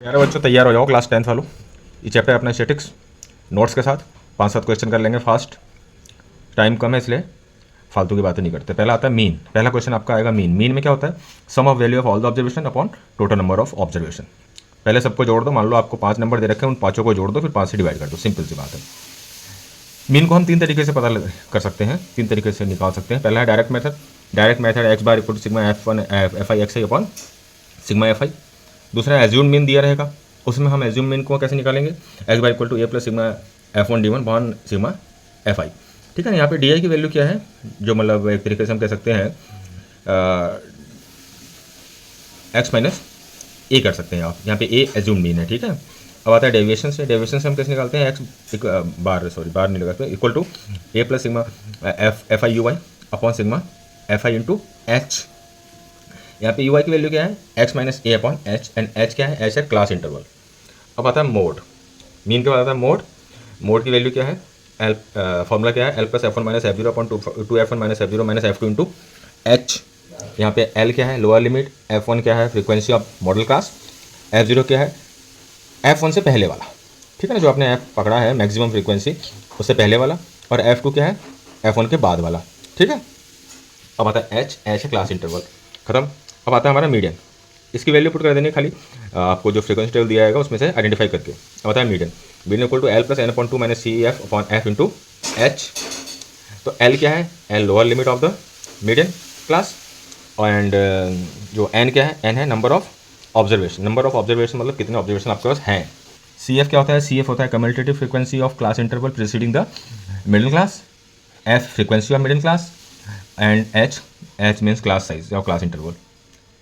प्यारे बच्चों तैयार हो जाओ क्लास 10th वालों। ये चैप्टर है अपना स्टैटिक्स नोट्स के साथ 5-7 क्वेश्चन कर लेंगे फास्ट। टाइम कम है इसलिए फालतू की बातें नहीं करते। पहला आता है मीन। पहला क्वेश्चन आपका आएगा मीन। मीन में क्या होता है? Sum of value of all the observation upon total number of observation. पहले सबको जोड़ दो। मान लो आपको 5 नंबर दे रखे हैं, उन पाँचों को जोड़ दो, फिर 5 से डिवाइड कर दो। सिंपल सी बात है। मीन को हम 3 तरीके से पता कर सकते हैं, 3 तरीके से निकाल सकते हैं। पहला है direct method. Direct method x bar equal to sigma F i x i upon sigma F i. दूसरा है एज्यूम मीन दिया रहेगा, उसमें हम एज्यूम मीन को कैसे निकालेंगे? X bar equal to A plus sigma F one D one upon sigma F I. ठीक है ना। यहाँ पे डी आई की वैल्यू क्या है, जो मतलब एक तरीके से हम कह सकते हैं एक्स माइनस ए कर सकते हैं आप। यहाँ पे ए एज्यूम मीन है। ठीक है। अब आता है डेविएशन से। डेविएशन से हम कैसे निकालते हैं? एक्स बार नहीं लगाते, equal to A plus sigma F i u i upon sigma F i into h. यहाँ पे यू आई की वैल्यू क्या है? X minus a upon h, and h क्या है? एच है क्लास इंटरवल। अब आता है मोड। मीन के बाद आता है मोड। मोड की वैल्यू क्या है? एल फॉर्मूला क्या है? L plus F one minus F zero upon two F one minus F zero minus F two into h. यहाँ पे एल क्या है? Lower limit. एफ वन क्या है? Frequency of model class. F zero क्या है? एफ वन से पहले वाला। ठीक है ना, जो आपने एफ पकड़ा है मैक्सिमम फ्रीक्वेंसी, उससे पहले वाला। और एफ टू क्या है? एफ वन के बाद वाला। ठीक है। अब आता है एच। एच है क्लास इंटरवल। खत्म। अब आता है हमारा मीडियन। इसकी वैल्यू पुट कर देनी है खाली, आपको जो फ्रीक्वेंसी टेबल दिया जाएगा उसमें से आइडेंटिफाई करके। अब आता है median. Median equal to L plus n upon two minus c f upon f into h. तो एल क्या है? L lower limit of the median class. And जो एन क्या है? एन है number of observation. Number of observation मतलब कितने observation आपके पास हैं। सी एफ क्या होता है? सी एफ होता है cumulative frequency of class interval preceding the middle class. F frequency of middle class, and H, H means class size या क्लास इंटरवल।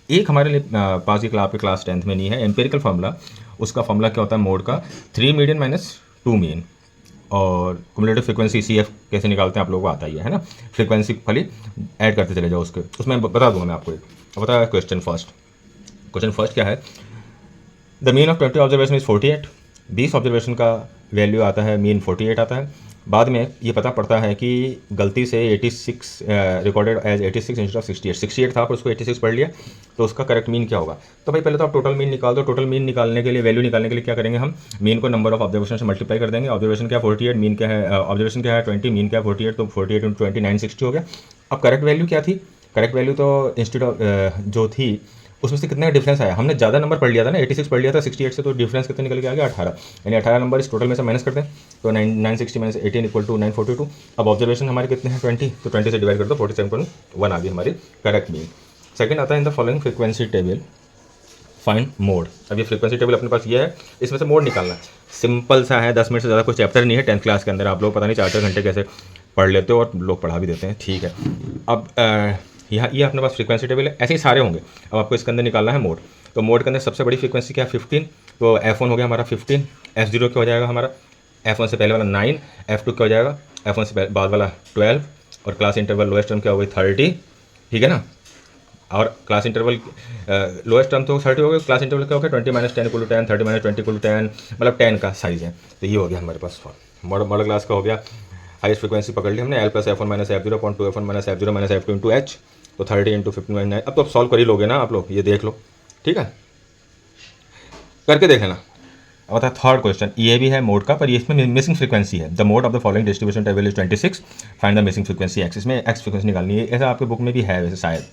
एक हमारे लिए पास ये आपके क्लास 10th में नहीं है एम्पेरिकल फार्मूला। उसका फार्मूला क्या होता है मोड का? 3 मीडियन माइनस 2 मीन। और कुमुलेटिव फ्रीक्वेंसी सी एफ कैसे निकालते हैं आप लोगों को आता ही है ना। फ्रीक्वेंसी खाली ऐड करते चले जाओ उसके, उसमें बता दूंगा मैं आपको। अब बता क्वेश्चन फर्स्ट। क्वेश्चन फर्स्ट क्या है? The mean of 20 observation is 48। 20 observation का वैल्यू आता है, मीन 48 आता है। बाद में ये पता पड़ता है कि गलती से 86 रिकॉर्डेड एज 86 इंस्टेड ऑफ 68। 68 था पर उसको 86 पढ़ लिया, तो उसका करेक्ट मीन क्या होगा? तो भाई पहले तो आप टोटल मीन निकाल दो। टोटल मीन निकालने के लिए, वैल्यू निकालने के लिए क्या करेंगे हम? मीन को नंबर ऑफ ऑब्जर्वेशन से मल्टीप्लाई कर देंगे। ऑब्जर्वेशन क्या है? 48। मीन क्या है? ऑब्जर्वेशन क्या है? 20। मीन क्या है? 48। तो 48 इंटू 20 960 हो गया। अब करेक्ट वैल्यू क्या थी? करेक्ट वैल्यू तो इंस्टेड ऑफ जो थी उसमें से कितना का डिफरेंस आया? हमने ज़्यादा नंबर पढ़ लिया था ना, 86 पढ़ लिया था 68 से, तो डिफरेंस कितना निकल के आ गया? 18। यानी 18 नंबर इस टोटल में से माइनस करते हैं, तो 960 माइनस 18 इक्वल टू 942। अब ऑब्जर्वेशन हमारे कितने हैं? 20, तो 20 से डिवाइड कर दो, 47.1 आ गई हमारी करेक्ट मीन। सेकंड आता है in the following frequency table find mode. अब ये फ्रीक्वेंसी टेबल अपने पास ये है, इसमें से मोड निकालना है। सिंपल सा है, 10 मिनट से ज़्यादा कोई चैप्टर नहीं है 10th क्लास के अंदर। आप लोग पता नहीं 4-4 घंटे कैसे पढ़ लेते हो, और लोग पढ़ा भी देते हैं। ठीक है। अब यहाँ ये अपने पास फ्रीक्वेंसी टेबल है, ऐसे ही सारे होंगे। अब आपको इसके अंदर निकालना है मोड। तो मोड के अंदर सबसे बड़ी फ्रीक्वेंसी क्या है? 15। तो F1 हो गया हमारा 15। F0 क्या हो जाएगा हमारा? F1 से पहले वाला 9। F2 क्या हो जाएगा? F1 से बाद वाला 12। और क्लास इंटरवल लोएस्ट टर्म क्या हो गई? 30। ठीक है ना। और क्लास इंटरवल लोएस्ट टर्म तो 30 हो गया। क्लास इंटरवल क्या हो गया? 20 minus 10 equal to 10, 30 minus 20 equal to 10, मतलब 10 का साइज है। तो ये हो गया हमारे पास मॉडल क्लास का हो गया। हाईएस्ट फ्रीक्वेंसी पकड़ ली हमने, L plus F one minus F zero upon two F one minus F zero minus F two into h. तो 30 इंटू 15 अब तो आप सॉल्व कर ही लोगे ना आप लोग, ये देख लो। ठीक है, करके देख लेना। अब आता है थर्ड क्वेश्चन। ये भी है मोड का, पर ये इसमें मिसिंग फ्रीक्वेंसी है। The mode of the following distribution table is 26। Find the missing frequency x. इसमें एक्स फ्रीक्वेंसी निकालनी है। ऐसा आपके बुक में भी है वैसे शायद,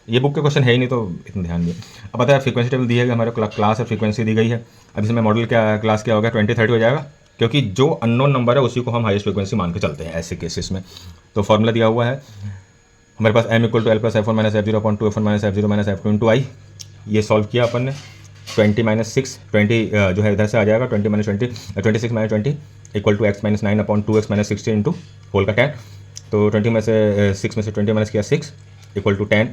ये बुक के क्वेश्चन है ही नहीं तो इतना ध्यान नहीं। अब पता है फ्रीक्वेंसी टेबल दी है, हमारे क्लास और फ्रीक्वेंसी दी गई है। अब इसमें मॉडल क्या क्लास क्या होगा? 20 30 हो जाएगा, क्योंकि जो अननोन नंबर है उसी को हम हाईएस्ट फ्रीक्वेंसी मान के चलते हैं ऐसे केसेस में। तो फॉर्मूला दिया हुआ है हमारे पास, m equal to L plus F one minus F zero upon two F one minus F zero minus F two into I. ये सॉल्व किया अपन ने। 20 माइनस 6, 20 जो है इधर से आ जाएगा। 20 minus 20, 26 minus 20 equal to x minus 9 upon 2x minus 16 into whole का 10। तो 20 में से 6 में से 20 माइनस किया 6 इक्वल टू 10।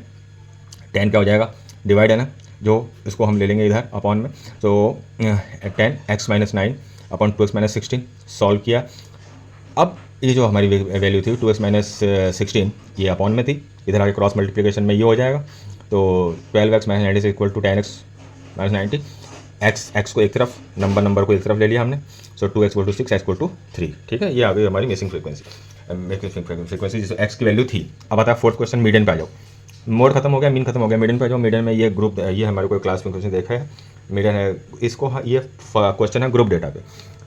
10 क्या हो जाएगा? डिवाइड है ना, जो इसको हम ले लेंगे इधर अपॉन में। तो 10 x minus 9 upon 2x minus 16 solve किया। अब ये जो हमारी वैल्यू थी 2x माइनस 16, ये अपॉन में थी, इधर आगे क्रॉस मल्टीप्लिकेशन में ये हो जाएगा। तो 12x minus 90 equal to 10x minus 90। X को एक तरफ, नंबर को एक तरफ ले लिया हमने। So 2x equal to 6, x equal to 3। ठीक है, ये आ गई हमारी मिसिंग फ्रीक्वेंसी जिसमें एक्स की वैल्यू थी। अब आता है फोर्थ क्वेश्चन, मीडियन पे आ जाओ। मोड खत्म हो गया, मीन खत्म हो गया, मीडियन पे जो मीडियन में ये ग्रुप, ये हमारे को क्लास में क्वेश्चन देखा है, मीडियन है इसको, ये क्वेश्चन है ग्रुप डेटा पे।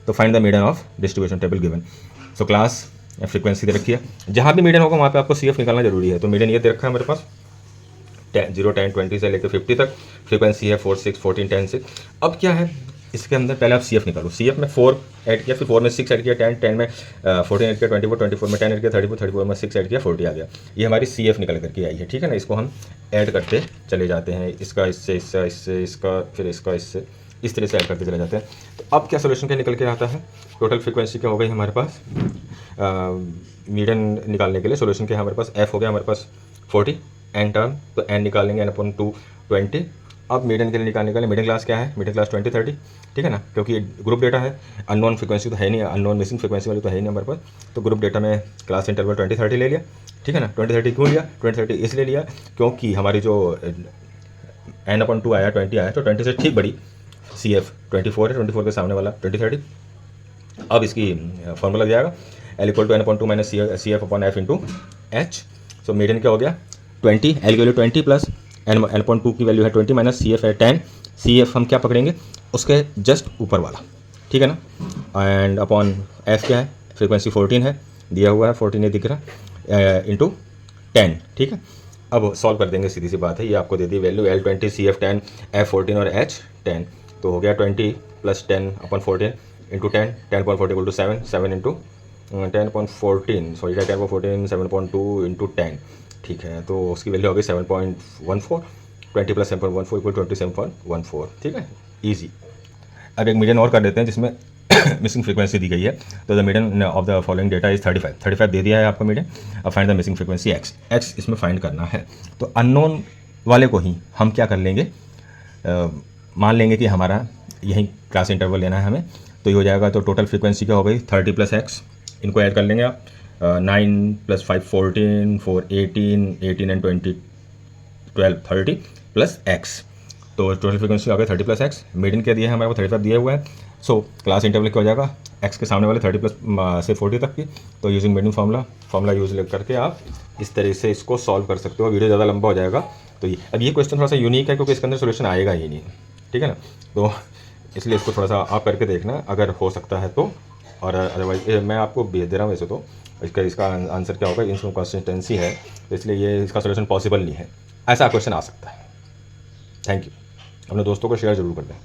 तो find the median of distribution table given. So class frequency दे रखी है, जहाँ भी मीडियन होगा वहाँ पे आपको CF निकालना जरूरी है। तो मीडियन ये दे रखा है हमारे पास 0, 10, 20 से लेकर 50 तक, फ्रीक्वेंसी है 4, 6, 14, 10, 6। अब क्या है इसके अंदर, पहले आप CF निकालो। CF में 4 ऐड किया, फिर 4 में 6 ऐड किया, 10, 10 में 14 ऐड किया, 24, 24 में 10 ऐड किया, 34, 34 में 6 ऐड किया, 40 आ गया। ये हमारी CF निकल करके आई है, ठीक है ना। इसको हम ऐड करते चले जाते हैं, इसका इससे, इसका इससे, इसका फिर इसका इससे, इस तरह से ऐड करते चले जाते हैं। तो अब क्या सोल्यूशन क्या निकल के आता है, टोटल फ्रीक्वेंसी क्या हो गई हमारे पास, मीडियन निकालने के लिए सोल्यूशन क्या है हमारे पास, F हो गया हमारे पास 40 एन टर्म, तो एन निकालेंगे n/2 20। अब मीडियन के लिए निकालने के लिए मीडियन क्लास क्या है, मीडियन क्लास 20, 30, ठीक है ना, क्योंकि ग्रुप डेटा है, अननोन फ्रीक्वेंसी तो है नहीं, अननोन मिसिंग फ्रीक्वेंसी वाली तो है ही नहीं हमारे पास। तो ग्रुप डेटा में क्लास इंटरवल 20, 30 ले लिया, ठीक है ना। 20, 30 क्यों लिया, 20, 30 इसलिए लिया क्योंकि हमारी जो n/2 आया, 20 आया, तो 20 से ठीक बड़ी CF 24 है, 24 के सामने वाला 20, 30। अब इसकी फॉर्मूला लग जाएगा L = n/2 - CF/F × H। So median क्या हो गया 20, L की वैल्यू 20 प्लस n/2 की वैल्यू है 20 माइनस CF है 10। CF हम क्या पकड़ेंगे, उसके जस्ट ऊपर वाला, ठीक है ना। एंड अपॉन F क्या है, फ्रीक्वेंसी 14 है, दिया हुआ है 14 ये दिख रहा है, इंटू 10, ठीक है। अब सॉल्व कर देंगे, सीधी सी बात है, ये आपको दे दी वैल्यू L20 CF 10 F14 और H 10। तो हो गया 20 + 10/14 इंटू 10, 10/14 = 7, 7 इंटू 10/14, सॉरी 10/14 7.2 इंटू 10, ठीक है। तो उसकी वैल्यू हो गई 7.14, 20 + 7.14 = 27.14, ठीक है, ईजी। अब एक मीडियन और कर देते हैं जिसमें मिसिंग फ्रीक्वेंसी दी गई है। तो the median of the following data is 35, 35 दे दिया है आपको मीडियन। अब find the missing frequency x इसमें फाइंड करना है। तो अननोन वाले को ही हम क्या कर लेंगे, मान लेंगे कि हमारा यही क्लास इंटरवल लेना है हमें। तो ये हो जाएगा, तो टोटल फ्रीक्वेंसी क्या हो गई 30 + x, इनको ऐड कर लेंगे आप, 9 + 5 14, 4 18, 18 एंड 20 12 30 प्लस x। तो टोटल फ्रीक्वेंसी आ गई 30 + x। मीडियन क्या दिया है हमारे को 35 दिया हुआ है। सो क्लास इंटरवल क्या हो जाएगा, x के सामने वाले 30 प्लस से 40 तक की। तो यूजिंग मीडियन फार्मूला यूज करके आप इस तरह से इसको सॉल्व कर सकते हो। वीडियो ज़्यादा लंबा हो जाएगा। तो ये अब ये क्वेश्चन थोड़ा सा यूनिक है क्योंकि इसके अंदर सोल्यूशन आएगा ही नहीं, ठीक है ना। तो इसलिए इसको थोड़ा सा आप करके देखना अगर हो सकता है तो, और अदरवाइज मैं आपको भेज दे रहा हूँ वैसे तो। इसका आंसर क्या होगा, इनकंसिस्टेंसी है, तो इसलिए ये इसका सोल्यूशन पॉसिबल नहीं है। ऐसा क्वेश्चन आ सकता है। Thank you. अपने दोस्तों को शेयर ज़रूर कर दें।